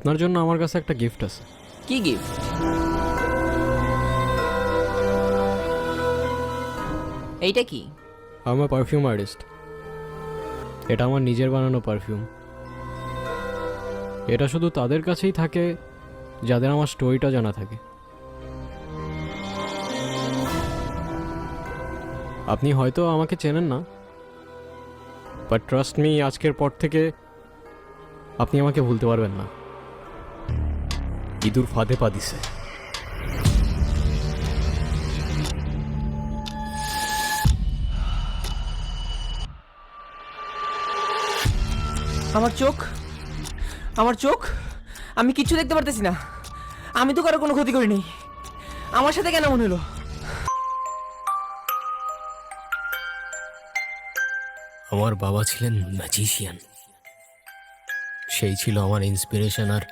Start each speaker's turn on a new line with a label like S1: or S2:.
S1: আপনার জন্য আমার কাছে একটা গিফট আছে।
S2: কি গিফট? এইটা কি?
S1: আমার পারফিউম আর্টিস্ট। এটা আমার নিজের বানানো পারফিউম। এটা শুধু তাদের কাছেই থাকে যাদের আমার স্টোরিটা জানা থাকে। আপনি হয়তো আমাকে চেনেন না, বাট ট্রাস্ট মি, আজকের পর থেকে আপনি আমাকে ভুলতে পারবেন না। ইঁদুর ফাঁদে পা দিছে।
S2: আমার চোখ, আমার চোখ, আমি কিচ্ছু দেখতে পারতেছি না। আমি তো কারো কোনো ক্ষতি করিনি। আমার সাথে কেন মনে হলো?
S1: আমার বাবা ছিলেন ম্যাজিশিয়ান। সেই ছিল আমার ইন্সপিরেশন আর